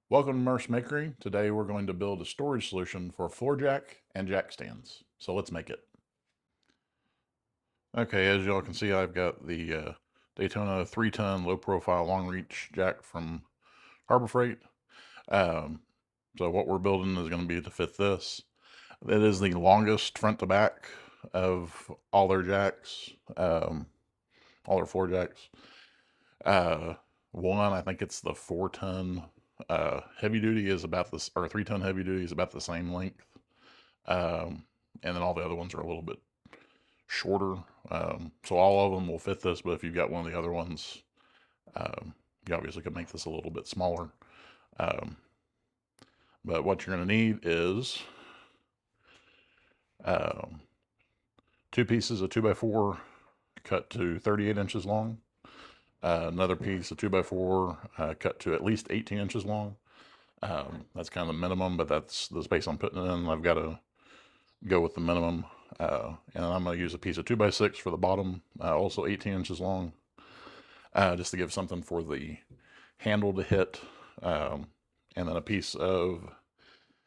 Welcome to Merce Makery. Today we're going to build a storage solution for a floor jack and jack stands. So let's make it. Okay, as y'all can see, I've got the Daytona 3-ton low profile long reach jack from Harbor Freight. Um, so what we're building is going to be to fit this. It is the longest front to back of all their jacks, all their floor jacks. Uh, I think it's the 4-ton heavy duty is about this, or 3-ton heavy duty is about the same length. And then all the other ones are a little bit shorter. So all of them will fit this, but if you've got one of the other ones, um, you obviously could make this a little bit smaller. Um, but what you're going to need is um, two pieces of 2x4 cut to 38 inches long. Another piece of 2x4 cut to at least 18 inches long. That's kind of the minimum, but that's the space I'm putting it in. I've got to go with the minimum. And I'm going to use a piece of 2x6 for the bottom, also 18 inches long, just to give something for the handle to hit. And then a piece of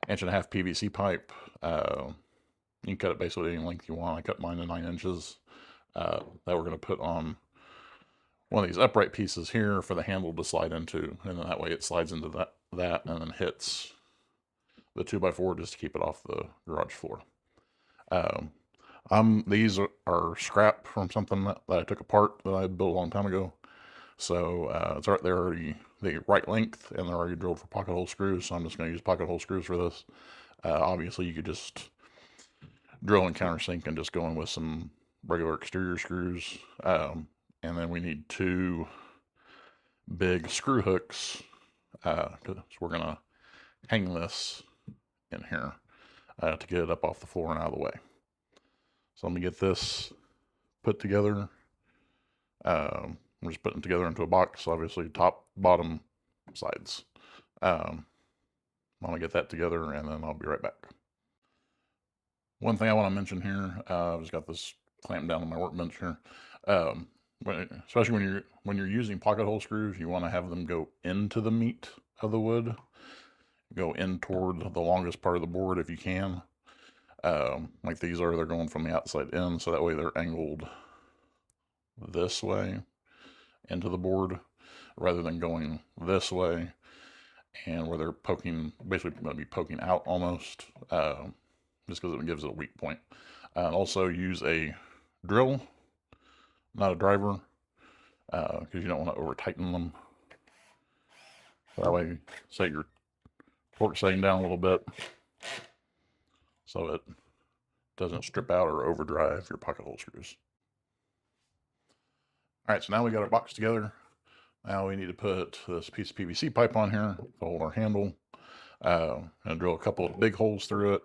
1.5 PVC pipe. You can cut it basically any length you want. I cut mine to 9 inches. That we're going to put on one of these upright pieces here for the handle to slide into, and then that way it slides into that and then hits the 2x4 just to keep it off the garage floor. These are scrap from something that I took apart that I built a long time ago. So it's right there already the right length, and they're already drilled for pocket hole screws. So I'm just going to use pocket hole screws for this. Obviously, you could just drill and countersink and just go in with some regular exterior screws. And then we need two big screw hooks. So we're going to hang this in here to get it up off the floor and out of the way. So let me get this put together. We're just putting it together into a box, obviously top, bottom, sides. I'm gonna get that together and then I'll be right back. One thing I want to mention here, I've just got this clamped down on my workbench here. Um, Especially when you're using pocket hole screws, you want to have them go into the meat of the wood, go in toward the longest part of the board if you can. Like these are, they're going from the outside in, so that way they're angled this way into the board rather than going this way and where they're poking, basically going to be poking out almost, just because it gives it a weak point. Also use a drill, not a driver, because you don't want to over tighten them. So that way, set your torque setting down a little bit so it doesn't strip out or overdrive your pocket hole screws. All right, so now we got our box together. Now we need to put this piece of PVC pipe on here to hold our handle, and drill a couple of big holes through it.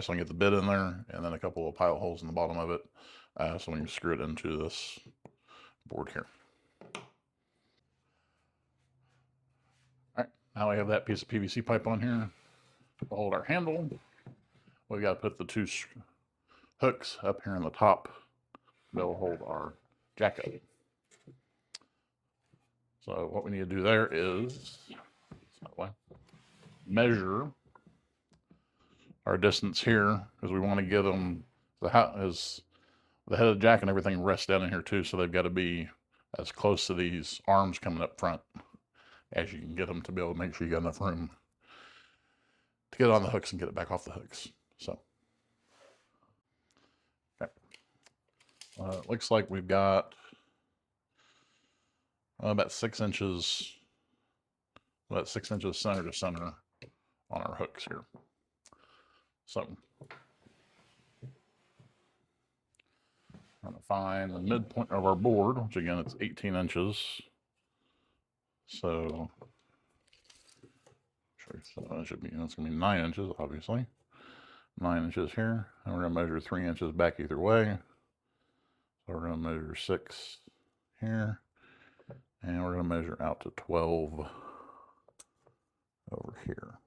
So I can get the bit in there, and then a couple of pilot holes in the bottom of it, so we can screw it into this board here. All right, now we have that piece of PVC pipe on here to hold our handle. We got to put the two hooks up here on the top that'll hold our jack up. So what we need to do there is measure our distance here, because we want to get them the head of the jack and everything rests down in here too, so they've got to be as close to these arms coming up front as you can get them to be able to make sure you got enough room to get on the hooks and get it back off the hooks. So, okay. It looks like we've got about 6 inches, center to center on our hooks here. So, I'm going to find the midpoint of our board, which again, it's 18 inches. So, that should be, that's going to be 9 inches, obviously. 9 inches here, and we're going to measure 3 inches back either way. So we're going to measure 6 here, and we're going to measure out to 12 over here.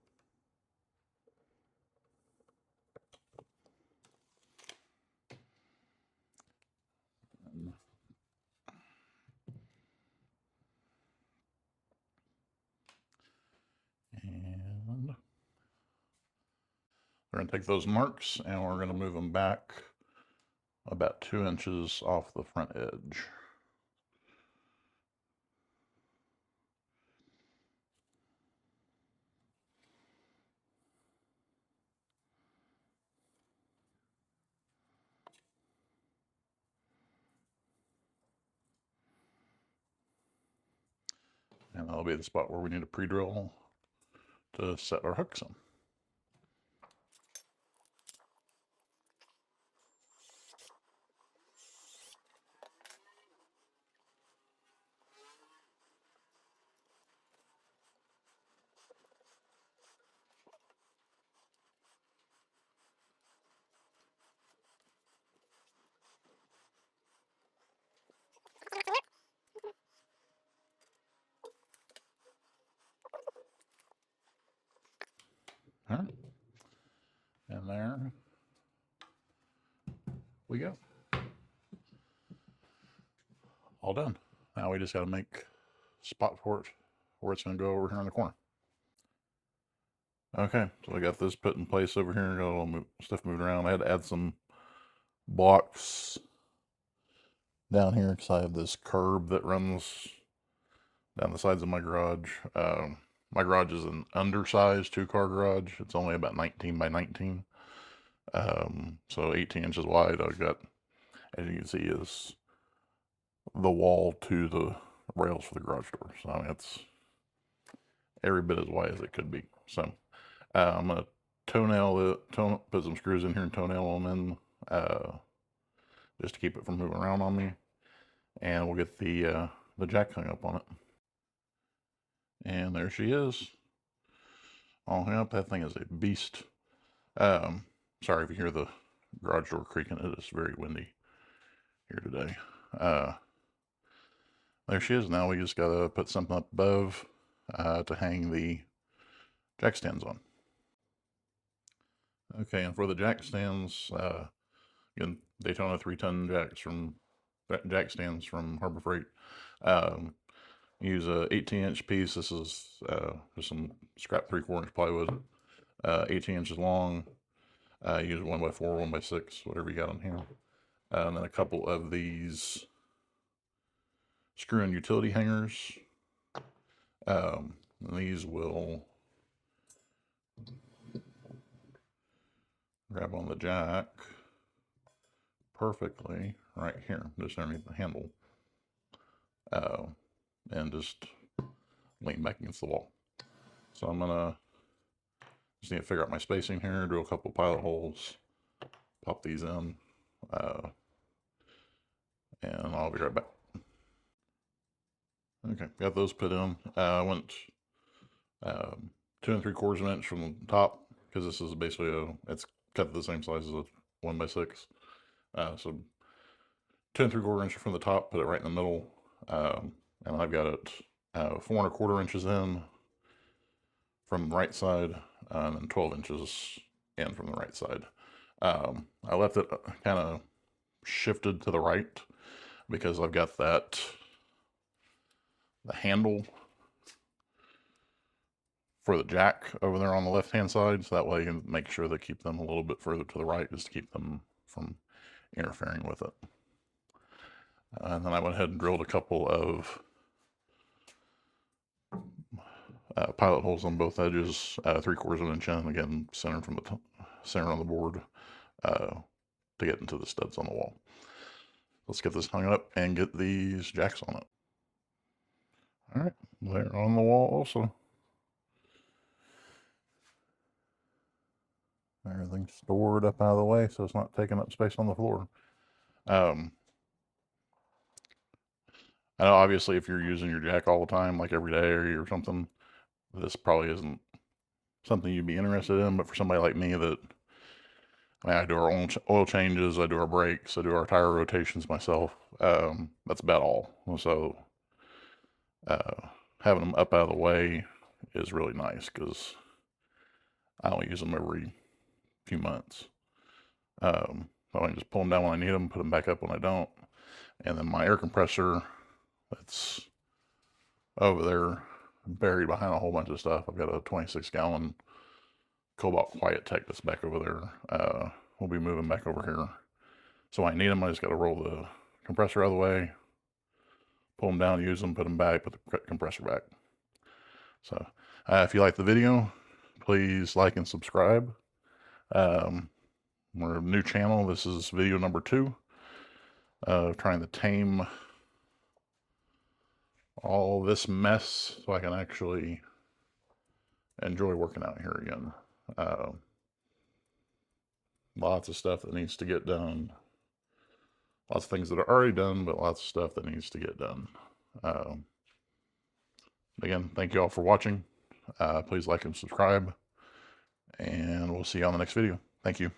And we're going to take those marks and we're going to move them back about 2 inches off the front edge. And that'll be the spot where we need a pre-drill to set our hooks in. All right. And there we go. All done. Now we just got to make a spot for it where it's going to go over here in the corner. Okay, so I got this put in place over here. Got a little stuff moved around. I had to add some blocks down here because I have this curb that runs down the sides of my garage. My garage is an undersized 2-car garage. It's only about 19 by 19. So 18 inches wide. I've got, as you can see, is the wall to the rails for the garage door. So I mean, it's every bit as wide as it could be. So I'm gonna put some screws in here and toenail them in, just to keep it from moving around on me. And we'll get the jack hung up on it. And there she is, all hung up. That thing is a beast. Sorry if you hear the garage door creaking. It is very windy here today. There she is. Now we just gotta put something up above to hang the jack stands on. Okay, and for the jack stands, again, Daytona 3-ton jack stands from Harbor Freight. Use a 18-inch piece. This is just some scrap 3/4-inch plywood, 18 inches long. Use 1x4, 1x6, whatever you got on here. And then a couple of these screw-in utility hangers. And these will grab on the jack perfectly right here, just underneath the handle. And just lean back against the wall. So I'm gonna just need to figure out my spacing here, drill a couple pilot holes, pop these in, and I'll be right back. Okay, got those put in. I went 2 3/4 of an inch from the top, because this is basically it's cut the same size as a 1x6. So 2 3/4 inches from the top, put it right in the middle, and I've got it 4 1/4 inches in from the right side, and then 12 inches in from the right side. I left it kind of shifted to the right because I've got the handle for the jack over there on the left hand side, so that way you can make sure to keep them a little bit further to the right, just to keep them from interfering with it. And then I went ahead and drilled a couple of pilot holes on both edges, 3/4 of an inch in, again centered from the center on the board, to get into the studs on the wall. Let's get this hung up and get these jacks on it. All right, they're on the wall also. Everything's stored up out of the way, so it's not taking up space on the floor. I know obviously if you're using your jack all the time, like every day or something, this probably isn't something you'd be interested in, but for somebody like me that, I mean, I do our own oil changes, I do our brakes, I do our tire rotations myself, that's about all. So having them up out of the way is really nice, because I only use them every few months. So I can just pull them down when I need them, put them back up when I don't. And then my air compressor that's over there, buried behind a whole bunch of stuff. I've got a 26-gallon Cobalt Quiet Tech that's back over there. We'll be moving back over here. So when I need them, I just got to roll the compressor out of the way, pull them down, use them, put them back, put the compressor back. So if you like the video, please like and subscribe. We're a new channel. This is video number 2 of trying to tame all this mess so I can actually enjoy working out here again. Lots of stuff that needs to get done. Lots of things that are already done, but lots of stuff that needs to get done. Again, thank you all for watching. Please like and subscribe, and we'll see you on the next video. Thank you.